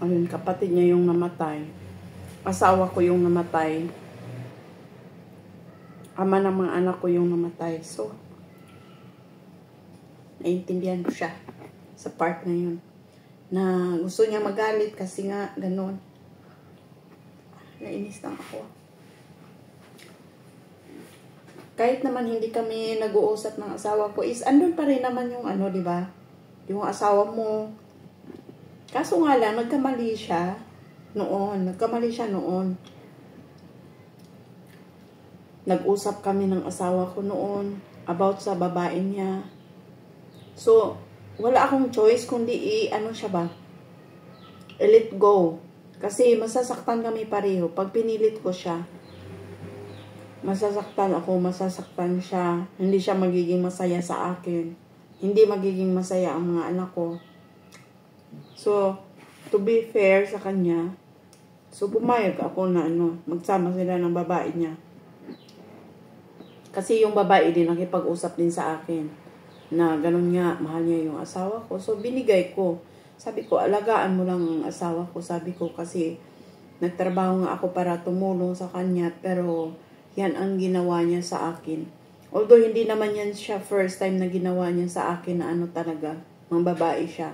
Ayun, kapatid niya yung namatay. Asawa ko yung namatay. Ama ng mga anak ko yung namatay. So, naiintindihan ko siya sa part na yun. Na gusto niya magalit kasi nga ganon. Nainis lang ako. Kahit naman hindi kami nag-uusap ng asawa ko, is andun pa rin naman yung ano, di ba? Yung asawa mo. Kaso nga lang, nagkamali siya noon. Nag-usap kami ng asawa ko noon about sa babae niya. So, wala akong choice kundi ano siya ba? I-let go. Kasi masasaktan kami pareho. Pag pinilit ko siya, masasaktan ako, masasaktan siya. Hindi siya magiging masaya sa akin. Hindi magiging masaya ang mga anak ko. So, to be fair sa kanya, so pumayag ako na magsama sila ng babae niya. Kasi yung babae din nakipag-usap din sa akin na ganun nga, mahal niya yung asawa ko. So, binigay ko. Sabi ko, alagaan mo lang ang asawa ko. Sabi ko, kasi nagtrabaho nga ako para tumulong sa kanya, pero yan ang ginawa niya sa akin. Although, hindi naman yan siya first time na ginawa niya sa akin na talaga, mga babae siya.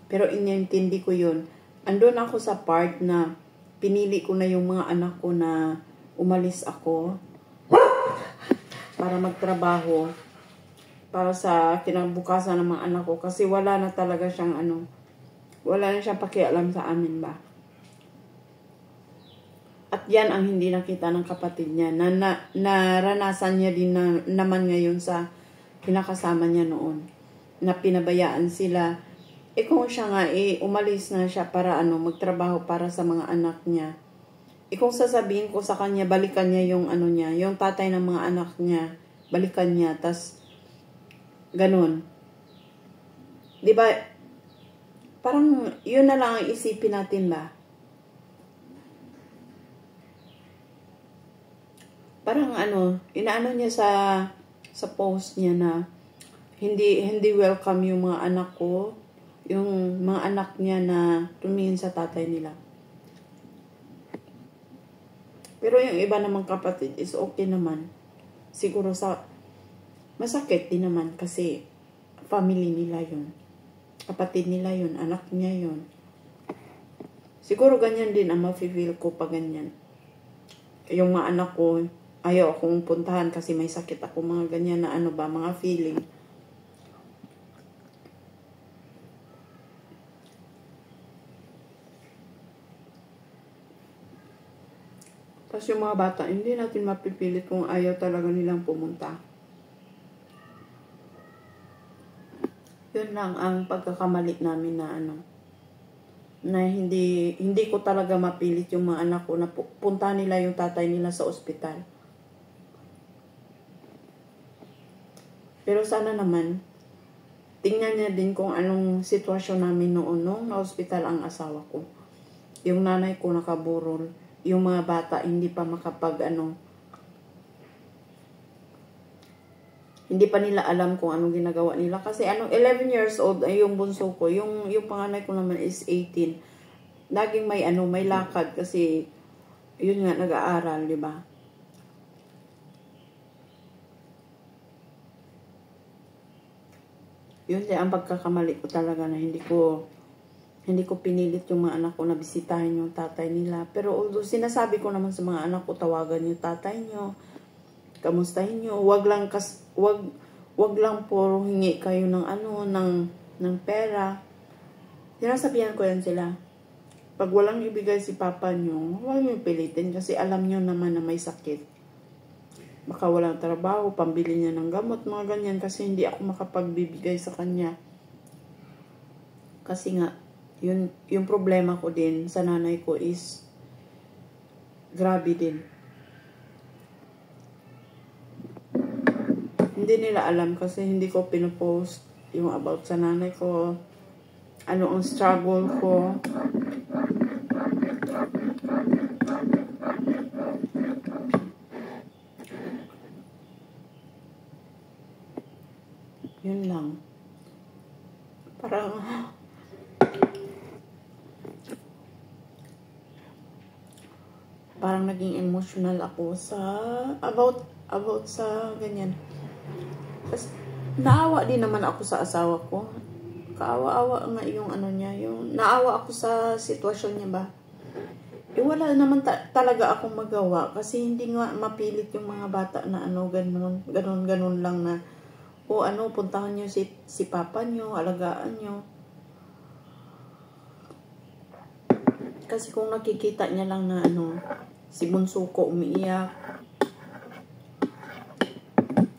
Pero inintindi ko yun. Andun ako sa part na pinili ko na yung mga anak ko na umalis ako para magtrabaho para sa kinabukasan ng mga anak ko. Kasi wala na talaga siyang wala na siyang pakialam sa amin ba. At yan ang hindi nakita ng kapatid niya na naranasan niya din naman ngayon sa kinakasama niya noon. Na pinabayaan sila. Kung siya nga, umalis na siya para magtrabaho para sa mga anak niya. Kung sasabihin ko sa kanya, balikan niya yung niya, yung tatay ng mga anak niya, balikan niya, tas ganun. Diba, parang yun na lang ang isipin natin ba? Parang inaano niya sa post niya na hindi welcome yung mga anak ko, yung mga anak niya na tumingin sa tatay nila. Pero yung iba namang kapatid is okay naman. Siguro masakit din naman kasi family nila yun. Kapatid nila yun, anak niya yun. Siguro ganyan din ang mafe-feel ko pag ganyan. Yung mga anak ko, ayaw akong puntahan kasi may sakit ako, mga ganyan na mga feeling. Tapos yung mga bata, hindi natin mapipilit kung ayaw talaga nilang pumunta. Yun lang ang pagkakamali namin na na hindi ko talaga mapilit yung mga anak ko na punta nila yung tatay nila sa ospital. Pero sana naman, tingnan niya din kung anong sitwasyon namin noon nung na-hospital ang asawa ko. Yung nanay ko nakaburol. Yung mga bata hindi pa hindi pa nila alam kung anong ginagawa nila. Kasi 11 years old ay yung bunso ko. Yung panganay ko naman is 18. Laging may lakad kasi yun nga, nag-aaral, di ba? Yun ang pagkakamali ko talaga na hindi ko pinilit yung mga anak ko na bisitahin yung tatay nila. Pero although sinasabi ko naman sa mga anak ko, tawagan yung tatay nyo, kamustahin nyo, wag lang puro hingi kayo ng ng pera. Sinasabihan ko yan sila. Pag walang ibigay si papa nyo, huwag nyo pilitin kasi alam nyo naman na may sakit. Baka walang trabaho, pambili niya ng gamot, mga ganyan, kasi hindi ako makapagbibigay sa kanya. Kasi nga, yung problema ko din sa nanay ko is grabe din. Hindi nila alam kasi hindi ko pinopost yung about sa nanay ko, ano ang struggle ko. Yun lang. Parang parang naging emotional ako sa about sa ganyan. Kasi naawa din naman ako sa asawa ko. Kaawa-awa nga yung ano niya, yung naawa ako sa sitwasyon niya ba. Wala naman talaga akong magawa kasi hindi nga mapilit yung mga bata na ganon lang na puntahan niyo si papa niyo, alagaan niyo. Kasi kung nakikita niya lang na si bunso ko umiiyak.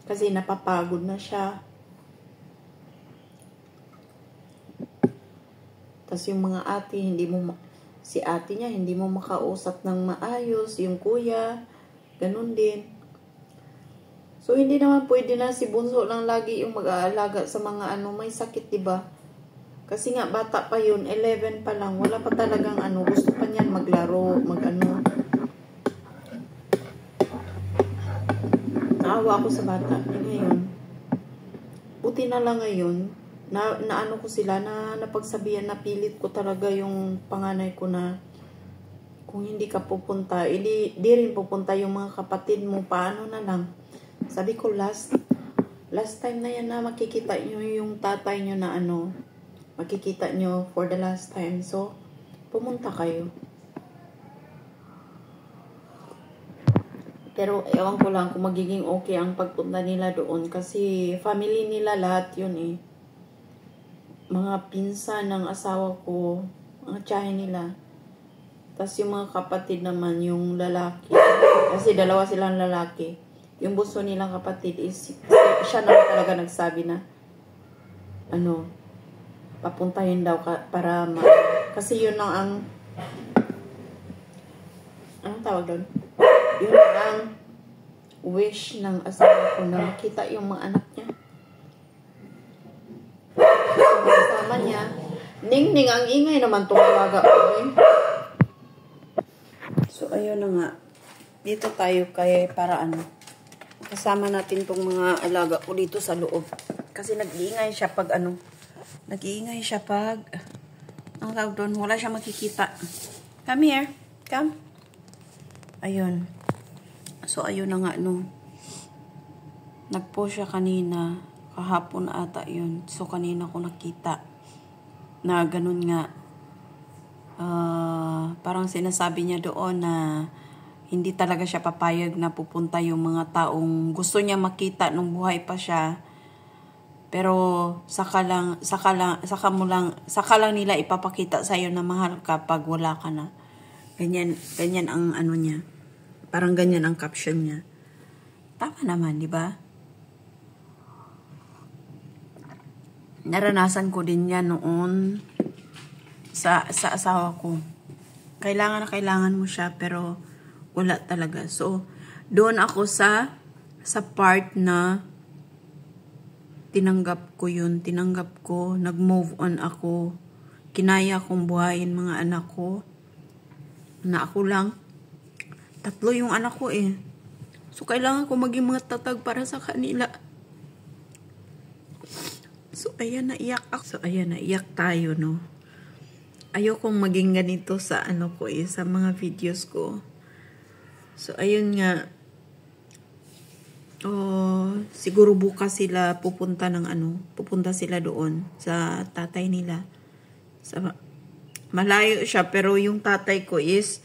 Kasi napapagod na siya. Tapos yung mga ate, si ate niya, hindi mo makausap ng maayos. Yung kuya, ganun din. So, hindi naman pwede na si bunso lang lagi yung mag-aalaga sa mga may sakit, diba? Kasi nga, bata pa yun, 11 pa lang. Wala pa talagang gusto pa niyan maglaro, Naawa ako sa bata. Ngayon, buti na lang ngayon, na ko sila, na napagsabihan, napilit ko talaga yung panganay ko na kung hindi ka pupunta, di rin pupunta yung mga kapatid mo, paano na lang. Sabi ko, last time na yan na makikita nyo yung tatay nyo na makikita nyo for the last time. So, pumunta kayo. Pero ewan ko lang kung magiging okay ang pagpunta nila doon kasi family nila lahat yun eh. Mga pinsan ng asawa ko, mga tiyahin nila. Tapos yung mga kapatid naman, yung lalaki. Kasi dalawa silang lalaki. Yung bunso nilang kapatid is, siya na talaga nagsabi na, papuntahin daw para kasi yun lang ang, anong tawag doon? Yun ang wish ng asawa ko na makita yung mga anak niya. Kasama niya. Ning, ang ingay naman itong alaga ko eh. So, ayun na nga. Dito tayo para kasama natin itong mga alaga ko dito sa loob. Kasi nag-iingay siya pag ang tawag doon, wala siya makikita. Come here. Come. Ayun. So, ayun na nga, nag-post siya kanina, kahapon ata yun. So, kanina ko nakita na ganun nga, parang sinasabi niya doon na hindi talaga siya papayag na pupunta yung mga taong gusto niya makita nung buhay pa siya. Pero, saka lang nila ipapakita sa'yo na mahal ka pag wala ka na. Ganyan ang niya. Parang ganyan ang caption niya. Tama naman, di ba? Naranasan ko din yan noon sa asawa ko. Kailangan mo siya, pero wala talaga. So, doon ako sa part na tinanggap ko yun. Nag-move on ako. Kinaya kong buhayin mga anak ko. Na ako lang. 3 yung anak ko eh. So, kailangan ko maging mga tatag para sa kanila. So, ayan, naiyak ako. So, ayan, naiyak tayo, no? Ayokong maging ganito sa ko eh, sa mga videos ko. So, ayun nga. Siguro bukas sila pupunta sila doon sa tatay nila. Malayo siya, pero yung tatay ko is,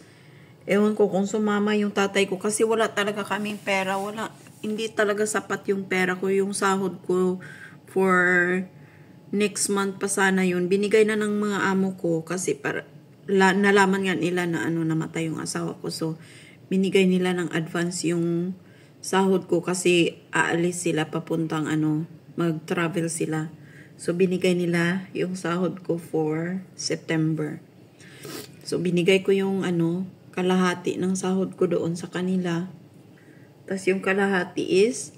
ewan ko kung sumama yung tatay ko kasi wala talaga kaming pera. Hindi talaga sapat yung pera ko. Yung sahod ko for next month pa sana yun. Binigay na ng mga amo ko kasi nalaman nga nila na namatay yung asawa ko. So, binigay nila ng advance yung sahod ko kasi aalis sila papuntang mag-travel sila. So, binigay nila yung sahod ko for September. So, binigay ko yung kalahati ng sahod ko doon sa kanila. Tapos yung kalahati is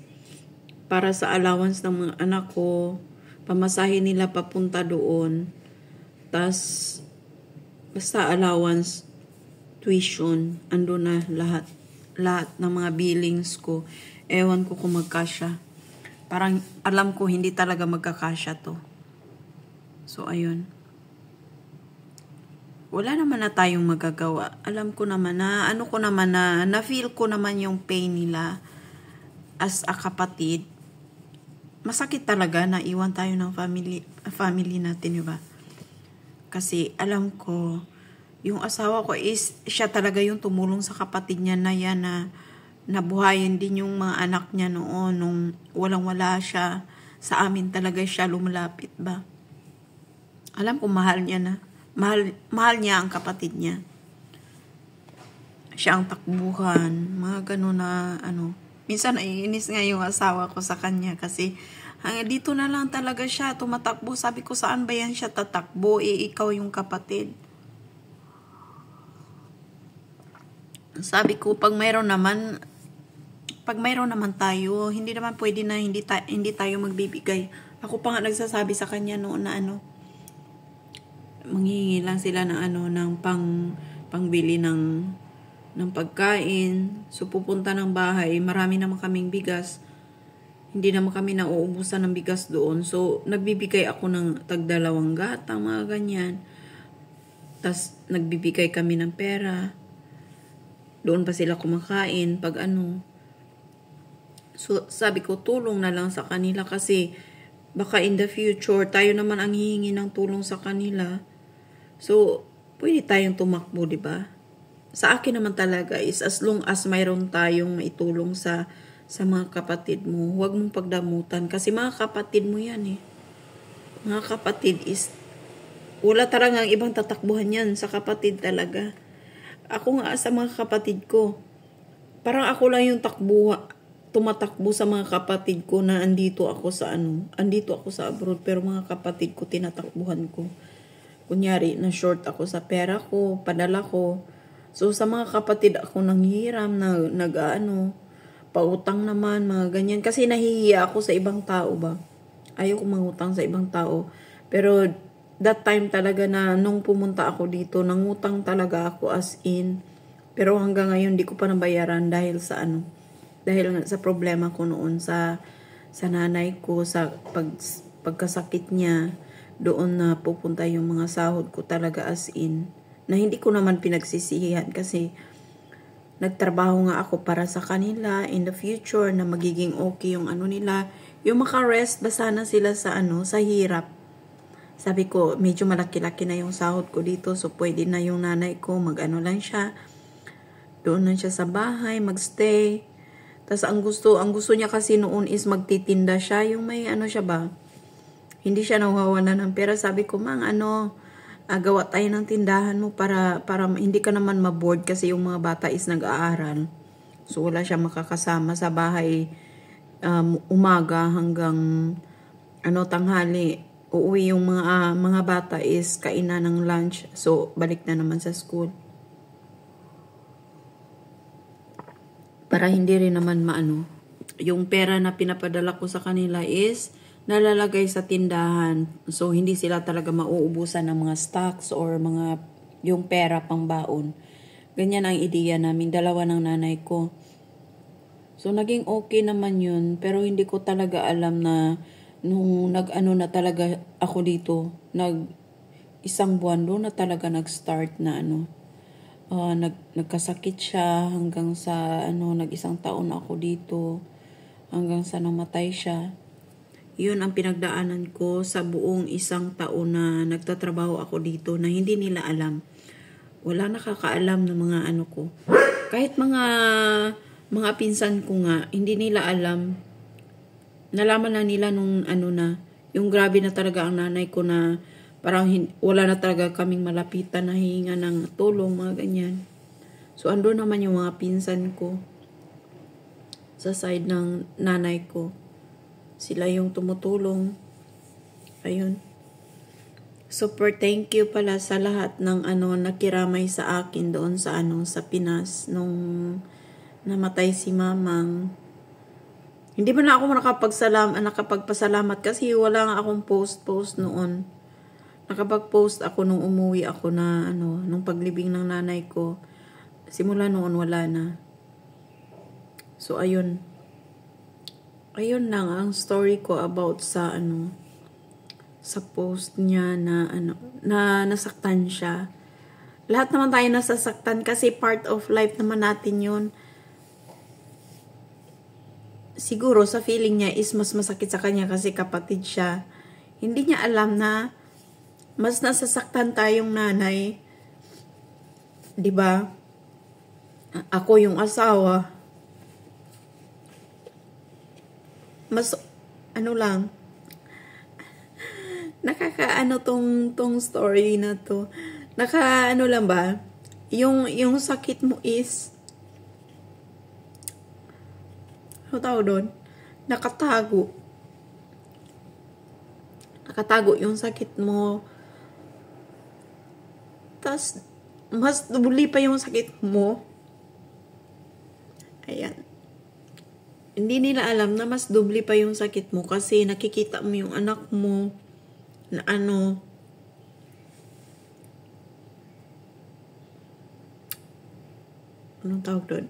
para sa allowance ng mga anak ko, pamasahe nila papunta doon. Tapos basta allowance, tuition, ando na lahat ng mga billings ko. Ewan ko kung magkasya. Parang alam ko hindi talaga magkakasya to. So ayun. wala naman na tayong magagawa. Alam ko naman na, na-feel ko naman yung pain nila as a kapatid. Masakit talaga na iwan tayo ng family natin, diba? Kasi alam ko, yung asawa ko is, siya talaga yung tumulong sa kapatid niya na yan na nabuhayin din yung mga anak niya noon nung walang-wala siya. Sa amin talaga siya lumalapit ba? Alam ko mahal niya na. Mahal niya ang kapatid niya. Siya ang takbuhan. Mga gano'n na Minsan naiinis nga yung asawa ko sa kanya kasi dito na lang talaga siya tumatakbo. Sabi ko, saan ba yan siya tatakbo? Ikaw yung kapatid. Sabi ko, pag mayroon naman tayo, hindi naman pwede na hindi tayo magbibigay. Ako pa nga nagsasabi sa kanya noon na manghihingi lang sila ng ng pangbili ng pagkain. So pupunta ng bahay, marami naman kaming bigas. Hindi naman kami nauubusan ng bigas doon. So nagbibigay ako ng tag-2 gatang, mga ganyan. Tas nagbibigay kami ng pera. Doon pa sila kumakain pag So, sabi ko, tulong na lang sa kanila kasi baka in the future, tayo naman ang hihingi ng tulong sa kanila. So, pwede tayong tumakbo, di ba? Sa akin naman talaga is as long as mayroon tayong maitulong sa mga kapatid mo, huwag mong pagdamutan kasi mga kapatid mo yan eh. Mga kapatid is, wala talagang ibang tatakbuhan yan sa kapatid talaga. Ako nga sa mga kapatid ko, parang ako lang yung tumatakbo sa mga kapatid ko na andito ako sa abroad, pero mga kapatid ko tinatakbuhan ko. Kunyari, na short ako sa pera ko, padala ko. So sa mga kapatid ako nanghihiram pautang naman, mga ganyan. Kasi nahihiya ako sa ibang tao ba. Ayaw ko mangutang sa ibang tao. Pero that time talaga na nung pumunta ako dito, nangutang talaga ako as in. Pero hanggang ngayon di ko pa nabayaran dahil sa dahil sa problema ko noon sa nanay ko, sa pagkasakit niya, doon na pupunta yung mga sahod ko talaga as in. Na hindi ko naman pinagsisihan kasi nagtrabaho nga ako para sa kanila in the future na magiging okay yung nila. Yung makarest ba sana sila sa sa hirap. Sabi ko, medyo malaki-laki na yung sahod ko dito, so pwede na yung nanay ko lang siya. Doon lang siya sa bahay, magstay. Tas ang gusto niya kasi noon is magtitinda siya, yung may siya ba. Hindi siya nawawalan ng pera. Sabi ko, mang gawa tayo ng tindahan mo para hindi ka naman maboard kasi yung mga bata is nag-aaral. So wala siya makakasama sa bahay umaga hanggang tanghali. Uuwi yung mga bata is kainan ng lunch. So balik na naman sa school. Para hindi rin naman yung pera na pinapadala ko sa kanila is nalalagay sa tindahan. So, hindi sila talaga mauubusan ng mga stocks or yung pera pang baon. Ganyan ang ideya namin, 2 ng nanay ko. So, naging okay naman yun. Pero hindi ko talaga alam na nung na talaga ako dito, 1 buwan doon na talaga nag-start na nagkasakit siya hanggang sa nag-1 taon ako dito hanggang sa namatay siya. Yun ang pinagdaanan ko sa buong 1 taon na nagtatrabaho ako dito na hindi nila alam. Wala nakakaalam ng mga ko. Kahit mga pinsan ko nga, hindi nila alam. Nalaman na nila nung yung grabe na talaga ang nanay ko na parang wala na talaga kaming malapitan na hihinga ng tulong, mga ganyan. So, ando naman yung mga pinsan ko sa side ng nanay ko. Sila yung tumutulong. Ayun. Super thank you pala sa lahat ng nakiramay sa akin doon sa sa Pinas nung namatay si Mamang. Hindi ba na ako nakapagpasalamat kasi wala nga akong post noon. Nakapag-post ako nung umuwi ako na nung paglibing ng nanay ko. Simula noon wala na. So ayun. Ayun lang ang story ko about sa sa post niya na na nasaktan siya. lahat naman tayo nasasaktan kasi part of life naman natin yun. Siguro sa feeling niya is mas masakit sa kanya kasi kapatid siya. Hindi niya alam na mas nasasaktan tayong nanay. 'Di ba? Ako yung asawa. Mas ano lang, nakakaano tong story na to. Nakaano lang ba? Yung sakit mo is ano tawag doon? Nakatago. Nakatago yung sakit mo. Tas mas dubli pa yung sakit mo. Ayan. Hindi nila alam na mas dubli pa yung sakit mo kasi nakikita mo yung anak mo na ano, anong tawag doon?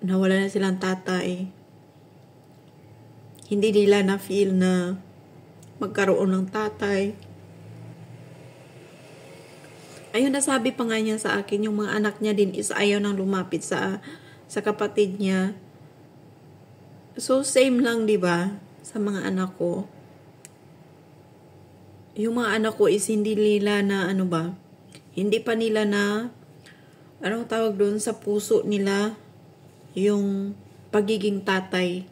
Nawala na silang tatay. Hindi nila na-feel na magkaroon ng tatay. Ayun, nasabi pa nga niya sa akin, yung mga anak niya din is ayaw nang lumapit sa kapatid niya. So, same lang, di ba? Sa mga anak ko. Yung mga anak ko is hindi nila na, ano ba? Hindi pa nila na, anong tawag doon, sa puso nila, yung pagiging tatay.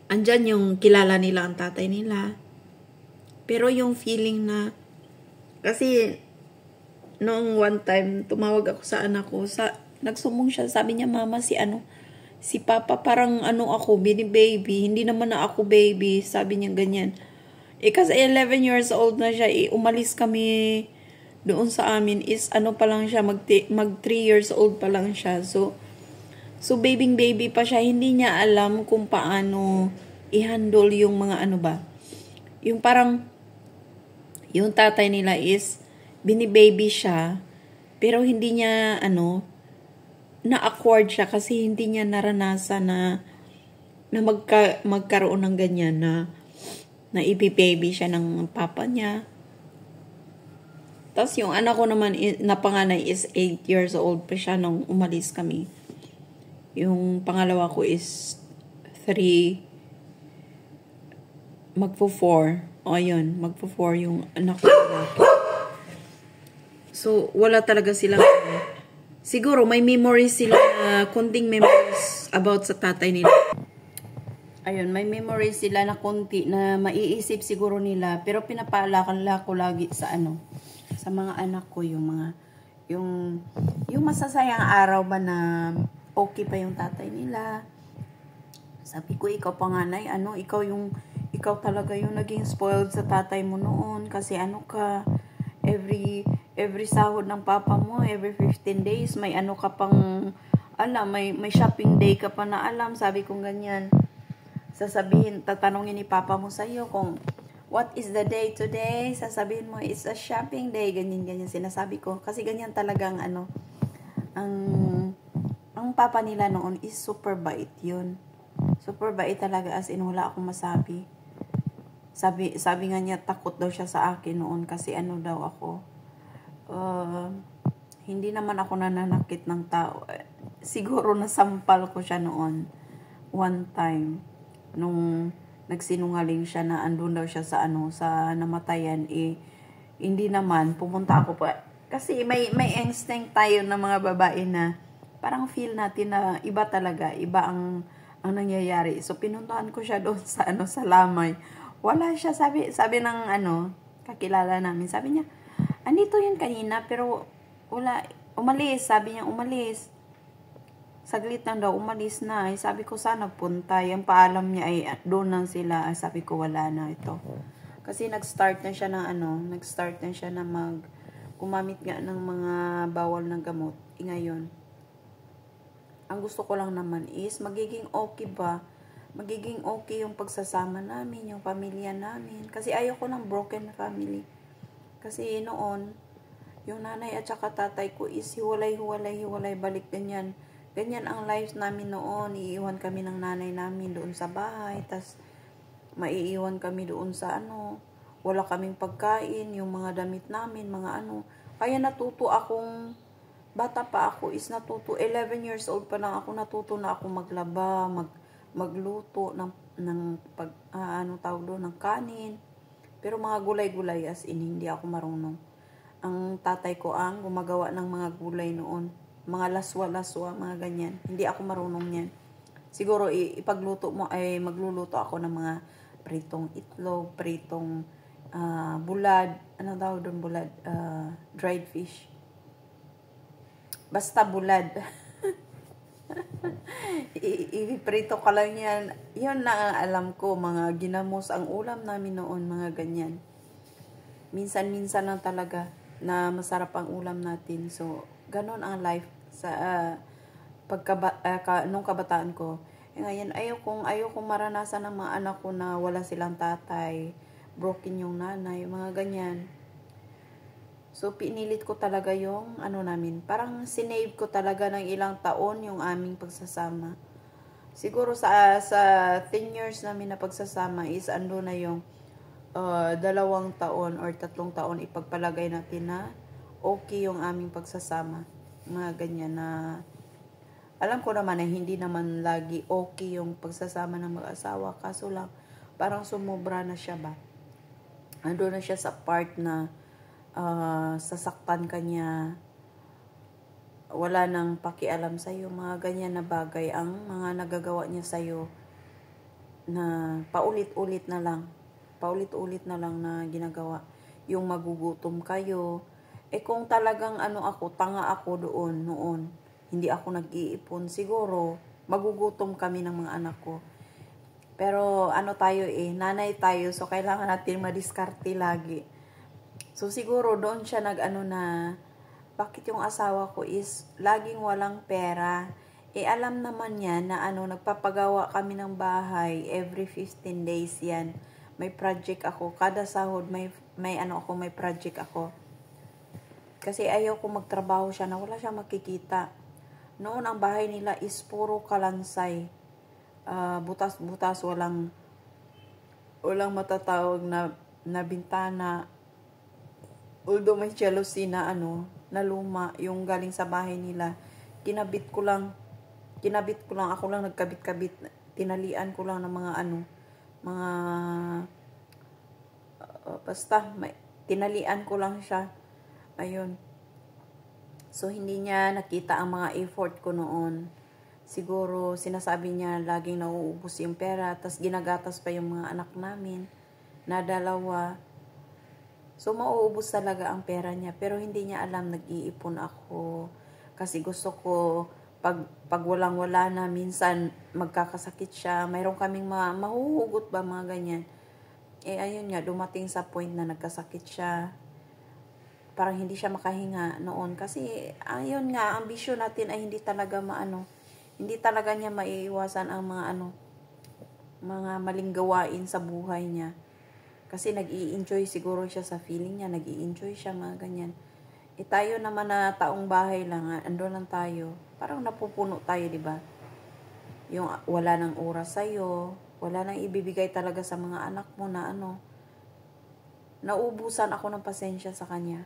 Andyan yung kilala nila ang tatay nila. Pero yung feeling na, kasi, noong one time, tumawag ako sa anak ko, nagsumbong siya, sabi niya, mama, si papa parang ako, baby, hindi naman na ako baby, sabi niya ganyan. Kasi 11 years old na siya, umalis kami doon sa amin, is pa lang siya, mag 3 years old pa lang siya, so baby pa siya, hindi niya alam kung paano i-handle yung mga yung parang, yung tatay nila is, bini-baby siya, pero hindi niya, na-acquired siya kasi hindi niya naranasan na magkaroon ng ganyan na ibi-baby siya ng papa niya. Tapos yung anak ko naman na panganay is 8 years old pa siya nung umalis kami. Yung pangalawa ko is 3, magpo-4. O yun, magpo-4 yung anak ko. So, wala talaga silang siguro may memories sila, kunting memories about sa tatay nila. Ayun, may memories sila na kunti na maiisip siguro nila, pero pinapaalala ko lagi sa sa mga anak ko yung masasayang araw ba na okay pa yung tatay nila. Sabi ko, ikaw panganay, ikaw talaga yung naging spoiled sa tatay mo noon kasi ka every sahod ng papa mo, every 15 days, may ka pang, may shopping day ka pa na alam, sabi kong ganyan. Tatanungin ni papa mo sa'yo kung, what is the day today? Sasabihin mo, it's a shopping day, ganyan, sinasabi ko. Kasi ganyan talagang, ang papa nila noon is super bait yun. Super bait talaga, as in, wala akong masabi. Sabi nga niya, takot daw siya sa akin noon kasi daw ako. Hindi naman ako nananakit ng tao. Siguro nasampal ko siya noon. One time. Nung nagsinungaling siya na andun daw siya sa sa namatayan. Hindi naman. Pumunta ako pa. Kasi may instinct tayo ng mga babae na parang feel natin na iba talaga. Iba ang nangyayari. So, pinuntahan ko siya doon sa sa lamay. Wala siya. Sabi ng kakilala namin. Sabi niya, andito yun kanina, pero wala, umalis. Sabi niya, umalis. Saglit lang daw, umalis na. Sabi ko, sana punta. Yung paalam niya ay doon lang sila. Sabi ko, wala na ito. Kasi nag-start na siya na gumamit nga ng mga bawal ng gamot. Ngayon, ang gusto ko lang naman is, magiging okay ba? Magiging okay yung pagsasama namin, yung pamilya namin. Kasi ayoko ng broken family. Kasi noon, yung nanay at saka tatay ko is hiwalay, balik ganyan. Ganyan ang lives namin noon. Iiwan kami ng nanay namin doon sa bahay. Tas maiiwan kami doon sa wala kaming pagkain. Yung mga damit namin, mga Kaya natuto akong, bata pa ako is natuto, 11 years old pa lang ako, natuto na ako maglaba, magluto ng ano tawag doon, ng kanin. Pero mga gulay-gulay as in, hindi ako marunong. Ang tatay ko ang gumagawa ng mga gulay noon. Mga laswa-laswa, mga ganyan. Hindi ako marunong yan. Siguro ipagluto mo ay magluluto ako ng mga pritong itlog, pritong bulad, ano daw doon bulad, dried fish. Basta bulad. Iprito ka lang yan. Yun na ang alam ko, mga ginamos ang ulam namin noon, mga ganyan. Minsan-minsan lang talaga na masarap ang ulam natin. So, ganon ang life sa nung kabataan ko. Ngayon, ayokong maranasan ng mga anak ko na wala silang tatay, broken yung nanay, mga ganyan. So, pinilit ko talaga yung namin. Parang sinave ko talaga ng ilang taon yung aming pagsasama. Siguro sa 10 years namin na pagsasama is ando na yung 2 taon or 3 taon ipagpalagay natin na okay yung aming pagsasama. Mga ganyan na alam ko naman na hindi naman lagi okay yung pagsasama ng mag-asawa. Kaso lang, parang sumobra na siya ba? Ando na siya sa part na sasaktan ka niya, wala nang pakialam sa'yo, mga ganyan na bagay ang mga nagagawa niya sa'yo na paulit-ulit na lang na ginagawa. Yung magugutom kayo. Kung talagang tanga ako doon, noon, hindi ako nag-iipon, siguro magugutom kami ng mga anak ko. Pero tayo nanay tayo, so kailangan natin madiskarte lagi. So siguro doon siya na bakit yung asawa ko is laging walang pera. Alam naman niya na nagpapagawa kami ng bahay every 15 days yan. May project ako, kada sahod may project ako. Kasi ayaw ko magtrabaho siya na wala siyang makikita. Noon ang bahay nila is puro kalansay. Butas-butas, walang matatawag na bintana. Although may jealousy na na luma yung galing sa bahay nila, kinabit ko lang ako lang nagkabit-kabit, tinalian ko lang ng mga basta tinalian ko lang siya. Ayun. So hindi niya nakita ang mga effort ko noon. Siguro sinasabi niya laging nauubos yung pera, tas ginagatas pa yung mga anak namin na 2. So, mauubos talaga ang pera niya. Pero hindi niya alam, nag-iipon ako. Kasi gusto ko, pag walang-wala na, minsan magkakasakit siya. Mayroon kaming mahuhugot ba, mga ganyan. Ayun nga, dumating sa point na nagkasakit siya. Parang hindi siya makahinga noon. Kasi, ayun nga, ang bisyo natin ay hindi talaga hindi talaga niya maiiwasan ang mga maling gawain sa buhay niya. Kasi nag-i-enjoy siguro siya sa feeling niya, nag-i-enjoy siya, mga ganyan. Tayo naman na taong bahay lang, ando lang tayo. Parang napupuno tayo, di ba? Yung wala nang oras sa'yo, wala nang ibibigay talaga sa mga anak mo na naubusan ako ng pasensya sa kanya.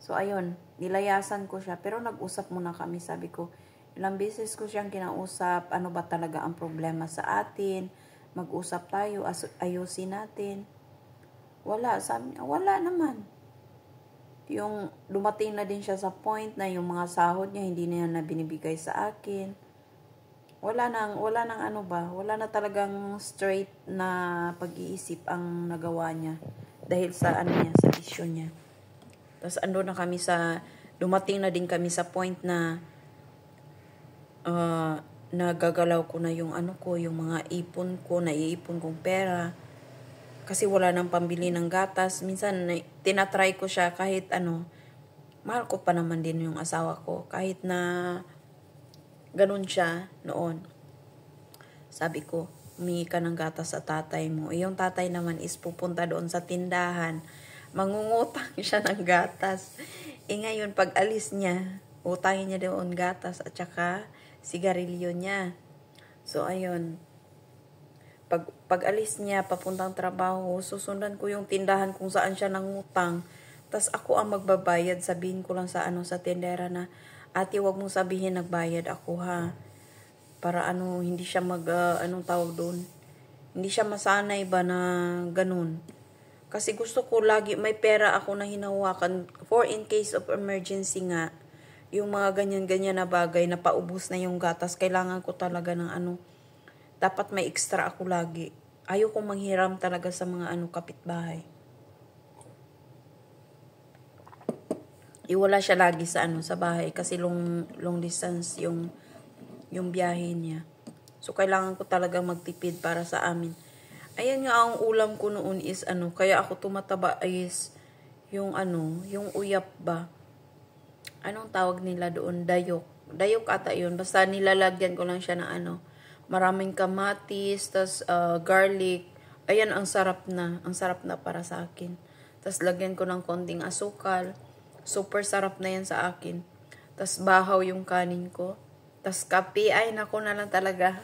So, ayun, nilayasan ko siya. Pero nag-usap muna kami, sabi ko, ilang beses ko siyang kinausap, ano ba talaga ang problema sa atin, mag-usap tayo, ayusin natin. Wala, sabi niya, wala naman. Yung dumating na din siya sa point na yung mga sahod niya hindi na yan na binibigay sa akin. Wala na talagang straight na pag-iisip ang nagawa niya dahil sa sa bisyo niya. Tapos dumating na din kami sa point na nagagalaw ko na yung yung mga ipon ko, naiipon kong pera. Kasi wala nang pambili ng gatas. Minsan, tinatry ko siya kahit mahal ko pa naman din yung asawa ko. Kahit na ganun siya noon. Sabi ko, humingi ka ng gatas sa tatay mo. Yung tatay naman is pupunta doon sa tindahan. Mangungutang siya ng gatas. Ngayon, pag alis niya, utangin niya doon gatas at saka sigarilyo niya. So, ayun. Pag alis niya, papuntang trabaho, susundan ko yung tindahan kung saan siya nangutang Tas ako ang magbabayad, sabihin ko lang sa sa tendera na, ate, wag mong sabihin nagbayad ako ha. Para hindi siya anong tawag doon. Hindi siya masanay ba na ganun. Kasi gusto ko lagi may pera ako na hinawakan for in case of emergency nga. Yung mga ganyan-ganyan na bagay na paubos na yung gatas, kailangan ko talaga ng dapat may extra ako lagi. Ayoko manghiram talaga sa mga kapitbahay. Iwala siya lagi sa sa bahay kasi long distance yung biyahe niya. So kailangan ko talaga magtipid para sa amin. Ayan nga ang ulam ko noon is kaya ako tumataba is yung yung uyap ba. Anong tawag nila doon? Dayok. Dayok ata yun. Basta nilalagyan ko lang siya ng maraming kamatis, tas garlic. Ayan, ang sarap na. Ang sarap na para sa akin. Tas lagyan ko ng konting asukal. Super sarap na yan sa akin. Tas bahaw yung kanin ko. Tas kape. Ay, naku na lang talaga.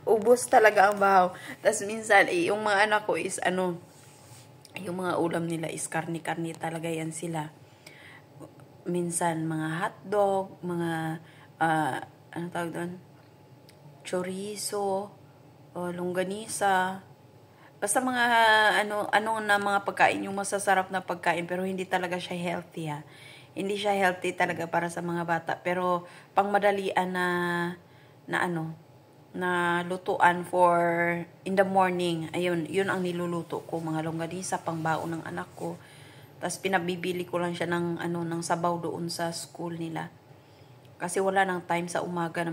Ubos talaga ang bahaw. Tas minsan, yung mga anak ko is yung mga ulam nila is karni-karni talaga yan sila. Minsan mga hotdog, mga ano tawag doon? Chorizo, longganisa. Basta mga ano na mga pagkain, yung masasarap na pagkain pero hindi talaga siya healthy ha. Hindi siya healthy talaga para sa mga bata, pero pangmadalian na lutuan for in the morning. Ayun, yun ang niluluto ko, mga longganisa pangbaon ng anak ko. Tapos pinabibili ko lang siya ng ng sabaw doon sa school nila. Kasi wala nang time sa umaga na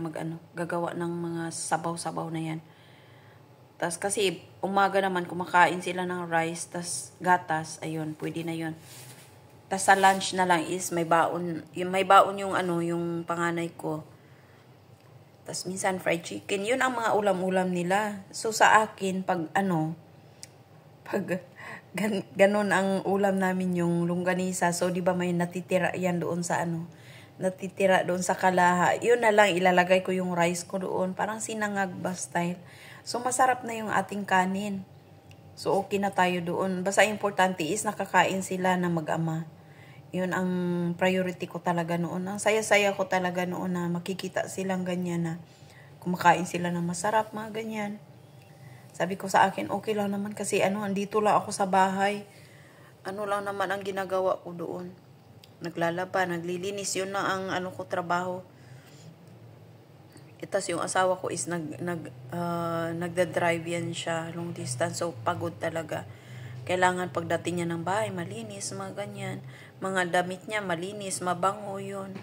gagawa ng mga sabaw-sabaw na yan. Tapos kasi umaga naman kumakain sila ng rice, tas gatas, ayun, pwede na yun. Tapos sa lunch na lang is may baon yung yung panganay ko. Tapos minsan fried chicken, yun ang mga ulam-ulam nila. So sa akin pag ganun ang ulam namin yung longganisa. So, di ba may natitira yan doon sa natitira doon sa kalaha. Yun na lang, ilalagay ko yung rice ko doon. Parang sinangagba style. So, masarap na yung ating kanin. So, okay na tayo doon. Basta importante is nakakain sila na mag-ama. Yun ang priority ko talaga noon. Ang saya-saya ko talaga noon na makikita silang ganyan na kumakain sila ng masarap, mga ganyan. Sabi ko sa akin, okay lang naman kasi andito lang ako sa bahay. Lang naman ang ginagawa ko doon. Naglalaba, naglilinis. Yun na ang ko trabaho. Itas yung asawa ko is nagda-drive yan siya long distance. So, pagod talaga. Kailangan pagdating niya ng bahay, malinis, mga ganyan. Mga damit niya, malinis, mabango yun.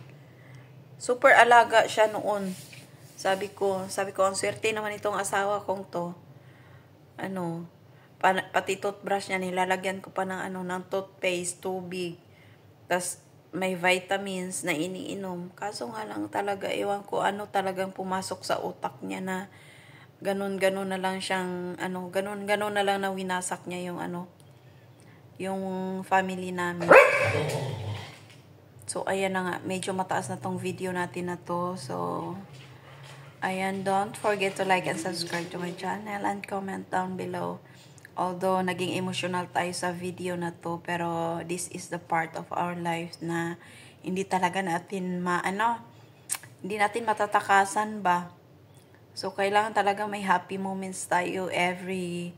Super alaga siya noon. Sabi ko, ang swerte naman itong asawa kong to. Pati toothbrush niya, nilalagyan ko pa ng ng toothpaste, tubig. Tas may vitamins na iniinom. Kaso nga lang talaga, ewan ko talagang pumasok sa utak niya na ganun na lang siyang, ganun na lang na winasak niya yung yung family namin. So, ayan na nga. Medyo mataas na tong video natin na to. So, ayan, don't forget to like and subscribe to my channel and comment down below. Although, naging emotional tayo sa video na to, pero this is the part of our life na hindi talaga natin hindi natin matatakasan ba. So, kailangan talaga may happy moments tayo every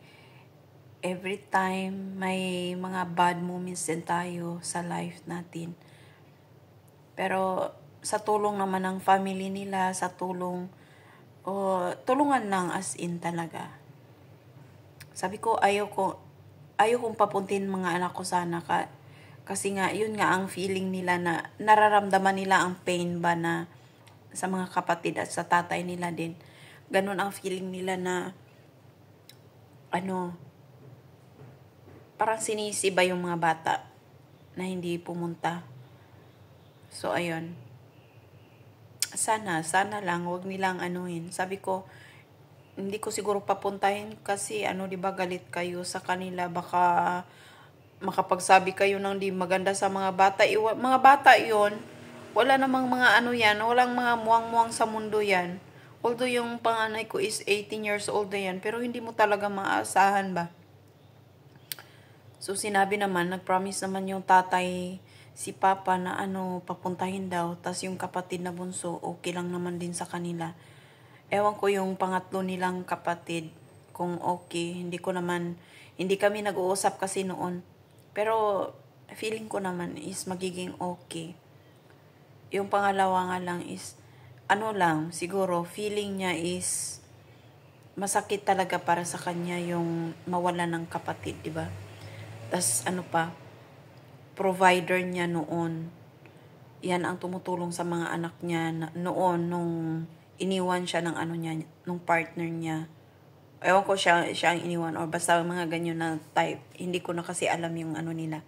time. May mga bad moments din tayo sa life natin. Pero, sa tulong naman ng family nila, sa tulungan lang as in talaga. Sabi ko, ayaw kong papuntin mga anak ko sana kasi nga, yun nga ang feeling nila na nararamdaman nila ang pain ba na sa mga kapatid at sa tatay nila din. Ganun ang feeling nila na parang sinisi ba yung mga bata na hindi pumunta. So, ayun. Sana lang, wag nilang Sabi ko, hindi ko siguro papuntahin kasi di ba galit kayo sa kanila, baka makapagsabi kayo ng di maganda sa mga bata. Mga bata yon, wala namang mga yan, walang mga muwang-muwang sa mundo yan. Although yung panganay ko is 18 years old na yan, pero hindi mo talaga maaasahan ba So, sinabi naman, nag-promise naman yung tatay, si Papa na papuntahin daw. Tas yung kapatid na bunso, okay lang naman din sa kanila. Ewan ko yung pangatlo nilang kapatid, kung okay. Hindi kami nag-uusap kasi noon. Pero, feeling ko naman is magiging okay. Yung pangalawa nga lang is, siguro, feeling niya is, masakit talaga para sa kanya yung mawala ng kapatid, di ba? Tas provider niya noon. Yan ang tumutulong sa mga anak niya noon nung iniwan siya ng niya, nung partner niya. Ewan ko siya ang iniwan or basta mga ganyan na type. Hindi ko na kasi alam yung nila.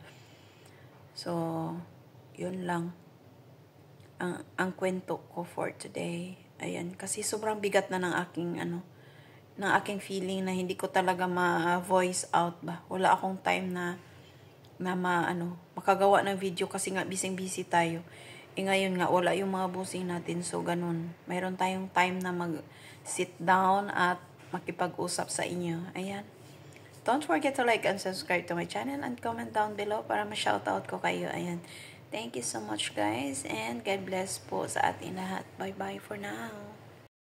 So, yun lang. Ang kwento ko for today. Ayan, kasi sobrang bigat na ng aking feeling na hindi ko talaga ma-voice out ba. Wala akong time na makagawa ng video kasi nga busy tayo. Ngayon nga, wala yung mga busing natin. So, ganun. Mayroon tayong time na mag-sit down at makipag-usap sa inyo. Ayan. Don't forget to like and subscribe to my channel and comment down below para ma-shoutout ko kayo. Ayan. Thank you so much guys and God bless po sa ating lahat. Bye-bye for now.